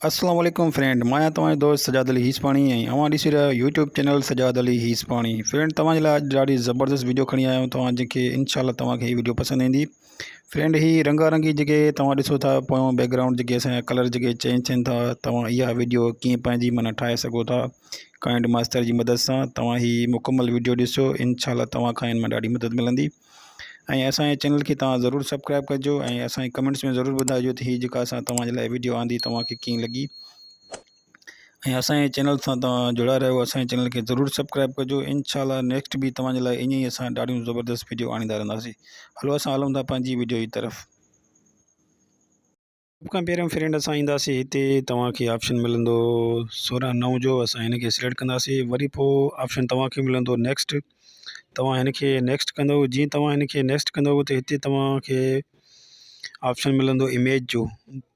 अस्सलाम वालेकुम फ्रेंड, मैं तव्हांजो दोस्त सजाद अली हीसपाणी ऐं अवां ॾिसी रहिया यूट्यूब चैनल सजाद अली हीसपाणी। फ्रेंड, तव्हांजे लाइ अॼु ॾाढी ज़बरदस्त वीडियो खणी आया आहियूं तव्हां जेके इंशाल्लाह तव्हांखे हीअ वीडियो पसंदि ईंदी। फ्रेंड, ही रंगारंगी जेके तव्हां ॾिसो था पोयों बैकग्राउंड जेके असांजा कलर जेके चेंज थियनि था, तव्हां इहा वीडियो कीअं पंहिंजी माना ठाहे सघो था काइंड मास्टर जी मदद सां। तव्हां ही मुकम्मल वीडियो ॾिसो, इंशाल्लाह तव्हां खां इन में ॾाढी मदद मिलंदी। ऐं असांजे चैनल खे तव्हां ज़रूरु सब्सक्राइब कजो ऐं असांजे कमेंट्स में ज़रूरु ॿुधाइजो त हीअ जेका असां तव्हांजे लाइ वीडियो आंदी तव्हांखे कीअं लॻी। ऐं असांजे चैनल सां तव्हां जुड़ा रहियो, असांजे चैनल खे ज़रूरु सब्सक्राइब कजो। इंशाल्लाह नेक्स्ट भी तव्हांजे लाइ ईअं ई असां ॾाढियूं ज़बरदस्त वीडियो आणींदा रहंदासीं। हलो असां हलूं था पंहिंजी वीडियो जी तरफ़। सभ खां पहिरियों फ्रेंड असां ईंदासीं हिते, तव्हांखे ऑप्शन मिलंदो 16:9 जो। असां हिन खे सिलेक्ट कंदासीं, वरी पोइ ऑप्शन तव्हांखे मिलंदो नेक्स्ट। तव्हां हिन खे नेक्स्ट कंदव। जीअं तव्हां हिन खे नेक्स्ट कंदव त हिते तव्हांखे ऑप्शन मिलंदो इमेज जो।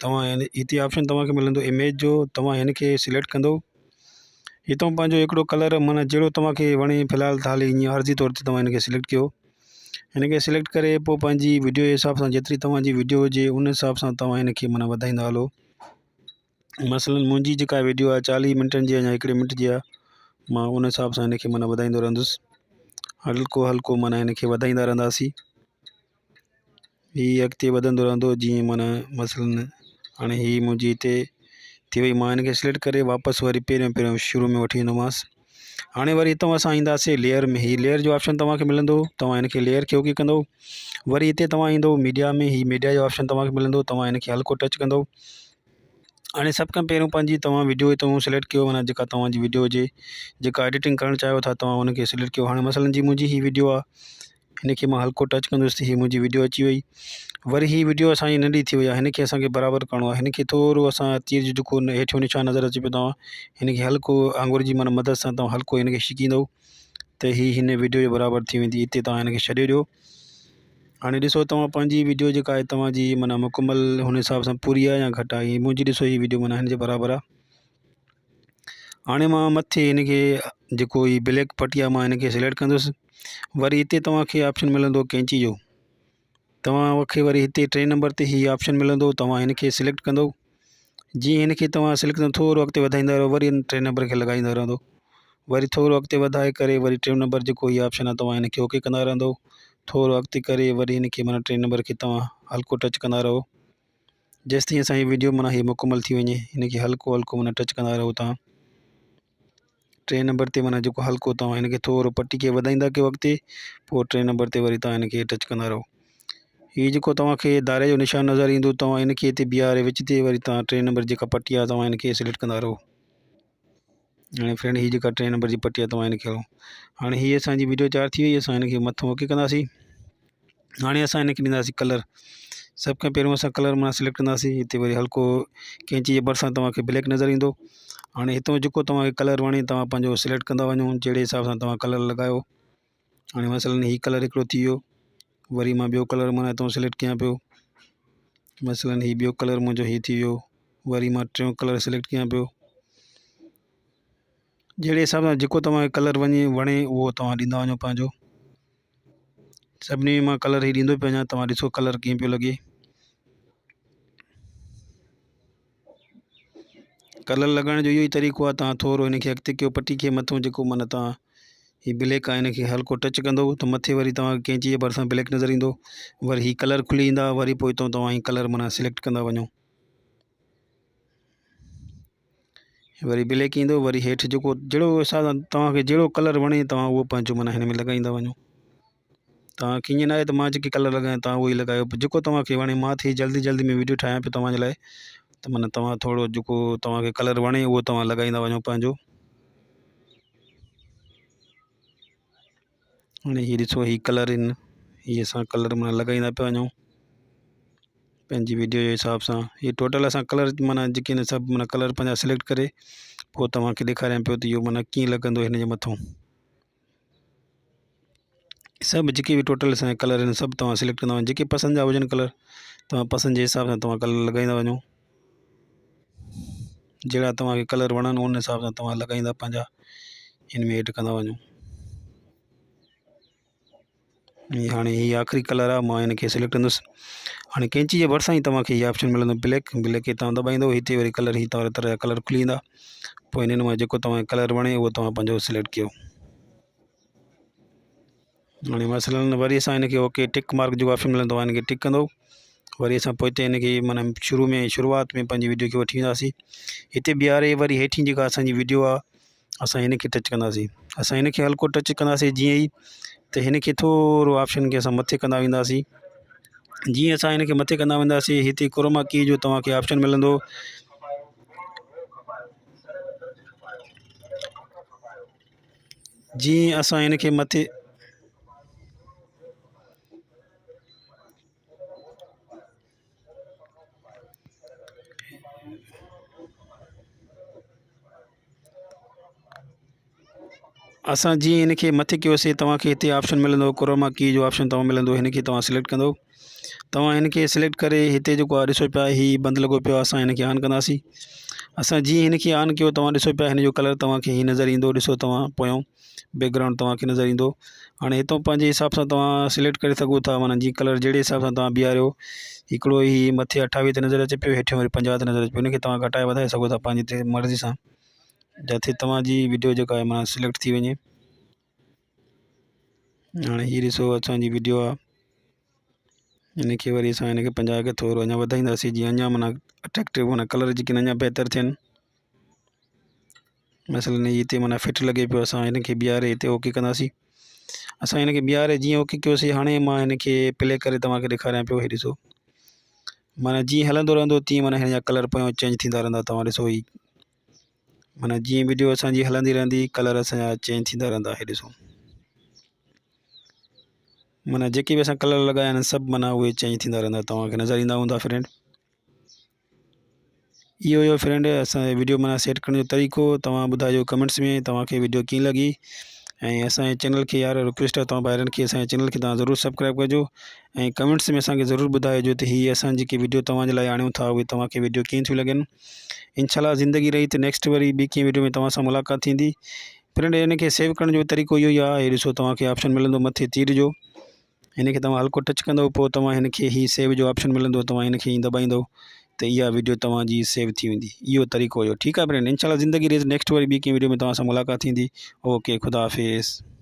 तव्हां हिते ऑप्शन तव्हांखे मिलंदो इमेज जो। तव्हां हिन खे सिलेक्ट कंदव। हितां पंहिंजो हिकिड़ो कलर माना जहिड़ो तव्हांखे वणे, फ़िलहालु त हाली हीअं अर्ज़ी तौर ते तव्हां हिन खे सिलेक्ट कयो। हिन खे सिलेक्ट करे पोइ पंहिंजी वीडियो जे हिसाब सां, जेतिरी तव्हांजी वीडियो हुजे उन हिसाब सां तव्हां हिन खे माना वधाईंदा हलो। मसलन मुंहिंजी जेका वीडियो आहे 40 मिंटनि जी आहे या 1 मिंट जी आहे, मां उन हिसाब सां हिन खे माना वधाईंदो रहंदुसि। हल्को हल्को माना हिन खे वधाईंदा रहंदासीं। हीअ अॻिते वधंदो रहंदो जीअं माना मसलन हाणे हीअ मुंहिंजी हिते थी वई। मां हिन खे सिलेक्ट करे वापसि वरी पहिरियों शुरू में वठी वेंदोमांसि। हाणे वरी हितां असां ईंदासीं लेयर में। हीअ लेयर जो ऑप्शन तव्हांखे मिलंदो, तव्हां हिन खे लेयर खे ओके कंदो। वरी हिते तव्हां ईंदो मीडिया में, हीअ मीडिया जो ऑप्शन तव्हांखे मिलंदो, तव्हां हिन खे हल्को टच कंदो। हाणे सभ खां पहिरियों पंहिंजी तव्हां वीडियो हितां सिलेक्ट कयो, माना जेका तव्हांजी वीडियो हुजे, जेका एडिटिंग करणु चाहियो था तव्हां हुन खे सिलेक्ट कयो। हाणे मसलन जी मुंहिंजी हीअ वीडियो आहे, हिन खे मां हल्को टच कंदुसि त हीअ मुंहिंजी वीडियो अची वई। वरी हीअ वीडियो असांजी नंढी थी वई आहे, हिन खे असांखे बराबरि करिणो आहे। हिन खे थोरो असां तीर जो जेको हेठियों निशान नज़र अचे पियो, तव्हां हिन खे हल्को आंगुर जी माना मदद सां तव्हां हल्को हिन खे छिकींदव त हीअ हिन वीडियो जे बराबरि थी वेंदी। हिते तव्हां हिन खे छॾे ॾियो। हाणे ॾिसो तव्हां पंहिंजी वीडियो जेका आहे तव्हांजी माना मुकम्मल हुन हिसाब सां पूरी आहे या घटि आहे। हीअ मुंहिंजी ॾिसो हीअ वीडियो माना हिन जे बराबरि आहे। हाणे मां मथे हिन खे जेको हीअ ब्लैक पटी आहे, मां हिन खे सिलेक्ट कंदुसि। वरी हिते तव्हांखे ऑप्शन मिलंदो कैंची जो। तव्हांखे वरी हिते 3 नंबर ते हीअ ऑप्शन मिलंदो, तव्हां हिन खे सिलेक्ट कंदो। जीअं हिन खे तव्हां सिलेक्ट कंदो, थोरो अॻिते वधाईंदा रहो, वरी 3 नंबर खे लॻाईंदा रहंदो। वरी थोरो अॻिते वधाए करे वरी 3 नंबर जेको हीअ ऑप्शन आहे तव्हां हिन खे ओके कंदा रहंदो। थोरो अॻिते करे वरी हिन खे माना 3 नंबर खे तव्हां हल्को टच कंदा रहो, जेसिताईं असांजी वीडियो माना हीअ मुकम्मल थी वञे। हिन खे हल्को हल्को माना टच कंदा रहो तव्हां। 3 नंबर ते माना जेको हल्को तव्हां हिन खे थोरो पटी खे वधाईंदा कयो अॻिते, पोइ 3 नंबर ते वरी तव्हां हिन खे टच कंदा रहो। हीअ जेको तव्हांखे दायरे जो निशान नज़र ईंदो, तव्हां हिन खे हिते बीहारे विच ते वरी तव्हां 3 नंबर जेका पटी आहे तव्हां हिन खे सिलेक्ट कंदा रहो। हाणे फ्रेंड हीअ जेका 3 नंबर जी पटी आहे तव्हां हिन खे हलो। हाणे हीअ असांजी वीडियो तयारु थी वई। असां हिन खे मथां ओके कंदासीं। हाणे असां हिन खे ॾींदासीं कलर। सभ खां पहिरियों असां कलर मां सिलेक्ट कंदासीं। हिते वरी हल्को कैंची जे भरिसां तव्हांखे ब्लैक नज़र ईंदो। हाणे हितां जेको तव्हांखे कलर वणे तव्हां पंहिंजो सिलेक्ट कंदा वञो, जहिड़े हिसाब सां तव्हां कलर लॻायो। हाणे मसलन हीअ कलर हिकिड़ो थी वियो। वरी मां ॿियो कलर माना हितां सिलेक्ट कयां पियो। मसलन हीअ ॿियो कलर मुंहिंजो हीअ थी वियो। वरी मां 3 कलर सिलेक्ट कयां पियो। जहिड़े हिसाब सां जेको तव्हांखे कलर वणे उहो तव्हां ॾींदा वञो पंहिंजो। सभिनी में मां कलर ही ॾींदो पियो वञां। तव्हां ॾिसो कलर कीअं पियो लॻे। कलर लॻाइण जो इहो ई तरीक़ो आहे। तव्हां थोरो हिन खे अॻिते कयो, पटी खे मथां जेको माना तव्हां हीअ ब्लैक आहे हिन खे हल्को टच कंदो त मथे वरी तव्हां कैंची जे भरिसां ब्लैक नज़र ईंदो। वरी हीअ कलर खुली ईंदा, वरी पोइ हितां तव्हां हीअ कलर माना सिलेक्ट कंदा वञो। वरी ब्लैक ईंदो, वरी हेठि जेको जहिड़ो हिसाब सां तव्हांखे जहिड़ो कलर वणे तव्हां उहो पंहिंजो माना हिन में लॻाईंदा वञो। तव्हांखे ईअं न आहे त मां जेके कलर लॻायां तव्हां उहो ई लॻायो, जेको तव्हांखे वणे। मां थी जल्दी जल्दी में वीडियो ठाहियां पियो तव्हांजे लाइ, त माना तव्हां थोरो जेको तव्हांखे कलर वणे उहो तव्हां लॻाईंदा वञो पंहिंजो। हाणे हीअ ॾिसो हीअ कलर आहिनि, हीअ असां कलर माना लॻाईंदा पिया वञूं पंहिंजी वीडियो जे हिसाब सां। हीअ टोटल असां कलर माना जेके आहिनि सभु माना कलर पंहिंजा सिलेक्ट करे पोइ तव्हांखे ॾेखारियां पियो त इहो माना कीअं लॻंदो हिन जे मथां। सभु जेके बि टोटल असांजा कलर आहिनि सभु तव्हां सिलेक्ट कंदा वञो। जेके पसंदि जा हुजनि कलर तव्हां पसंदि जे हिसाब सां तव्हां कलर लॻाईंदा वञो। जहिड़ा तव्हांखे कलर वणनि उन हिसाब सां तव्हां लॻाईंदा पंहिंजा हिन में ऐड कंदा वञो। हाणे हीअ आख़िरी कलर आहे, मां हिन खे सिलेक्ट कंदुसि। हाणे कैंची जे भरिसां ई तव्हांखे हीअ ऑप्शन मिलंदो ब्लैक खे तव्हां दॿाईंदो, हिते वरी कलर ही तरह तरह जा कलर खुली ईंदा। पोइ हिननि मां जेको तव्हांखे कलर वणे उहो तव्हां पंहिंजो सिलेक्ट कयो। हाणे मसलन वरी असां हिनखे ओके टिक मार्क जो ऑप्शन मिलंदो आहे, हिनखे टिक कंदो, वरी असां पोइ हिते हिनखे माना शुरूआत में पंहिंजी वीडियो खे वठी वेंदासीं। हिते बीहारे वरी हेठि जेका असांजी वीडियो आहे असां हिनखे टच कंदासीं। असां हिनखे हल्को टच कंदासीं जीअं ई, त हिनखे थोरो ऑप्शन खे असां मथे कंदा वेंदासीं। जीअं असां हिनखे मथे कंदा वेंदासीं, हिते क्रोमा की जो तव्हांखे ऑप्शन मिलंदो। जीअं असां हिनखे मथे जीअं हिनखे मथे कयोसीं, तव्हांखे हिते ऑप्शन मिलंदो क्रोमा की जो ऑप्शन तव्हां मिलंदो, हिनखे तव्हां सिलेक्ट कंदो। तव्हां हिनखे सिलेक्ट करे हिते जेको आहे ॾिसो पिया हीअ बंदि लॻो पियो आहे, असां हिनखे ऑन कंदासीं। असां जीअं हिनखे ऑन कयो तव्हां ॾिसो पिया हिन जो कलर तव्हांखे हीअ नज़र ईंदो, ॾिसो तव्हां पोयों बैकग्राउंड तव्हांखे नज़र ईंदो। हाणे हितां पंहिंजे हिसाब सां तव्हां सिलेक्ट करे सघो था, माना जीअं कलर जहिड़े हिसाब सां तव्हां बीहारियो। हिकिड़ो ही मथे 28 ते नज़र अचे पियो, हेठि वरी 50 ते नज़र अचे पियो, हिनखे तव्हां घटाए वधाए सघो था पंहिंजी मर्ज़ी सां, जिथे तव्हांजी वीडियो जेका आहे माना सिलेक्ट थी वञे। हाणे हीअ ॾिसो असांजी वीडियो आहे, हिनखे वरी असां हिनखे 50 खे थोरो अञा वधाईंदासीं, जीअं अञा माना अट्रैक्टिव माना कलर जेके अञा बहितर थियनि। मसलन हिते माना फिट लॻे पियो, असां हिनखे बीहारे हिते ओके कंदासीं। असां हिनखे बीहारे जीअं ओके कयोसीं, हाणे मां हिनखे प्ले करे तव्हांखे ॾेखारियां पियो। हीअ ॾिसो माना जीअं हलंदो रहंदो तीअं माना हिन जा कलर पोयों चेंज थींदा रहंदा। तव्हां ॾिसो ही माना जीअं वीडियो असांजी हलंदी रहंदी कलर असांजा चेंज थींदा रहंदा। हीअ ॾिसो माना जेके बि असां कलर लॻाया आहिनि सभु माना उहे चेंज थींदा रहंदा, तव्हांखे नज़र ईंदा हूंदा फ्रेंड। इहो हुयो फ्रेंड असांजे वीडियो माना सेट करण जो तरीक़ो। तव्हां ॿुधाइजो कमेंट्स में तव्हांखे वीडियो कीअं लॻी, ऐं असांजे चैनल खे यार रिक्वेस्ट आहे तव्हां ॿाहिरनि खे असांजे चैनल खे तव्हां ज़रूरु सब्सक्राइब कजो, ऐं कमेंट्स में असांखे ज़रूरु ॿुधाइजो त हीअ असां जेके वीडियो तव्हांजे लाइ आणियूं था उहे तव्हांखे वीडियो कीअं थियूं लॻनि। इंशाल्लाह ज़िंदगी रही त नेक्स्ट वरी ॿी कंहिं वीडियो में तव्हां सां मुलाक़ात थींदी। फ्रेंड हिनखे सेव करण जो तरीक़ो इहो ई आहे। हीअ ॾिसो तव्हांखे ऑप्शन मिलंदो मथे तीर जो, हिनखे तव्हां हल्को टच कंदो, पोइ तव्हां हिनखे ही सेव जो ऑप्शन मिलंदो, तव्हां हिनखे ई दॿाईंदो त इहा वीडियो तव्हांजी सेव थी वेंदी। इहो तरीक़ो हुयो। ठीकु आहे फ्रेंड, इंशाल्लाह ज़िंदगी रही नेक्स्ट वरी ॿी कंहिं वीडियो में तव्हां सां मुलाक़ात थींदी। ओके, ख़ुदा हाफ़िज़।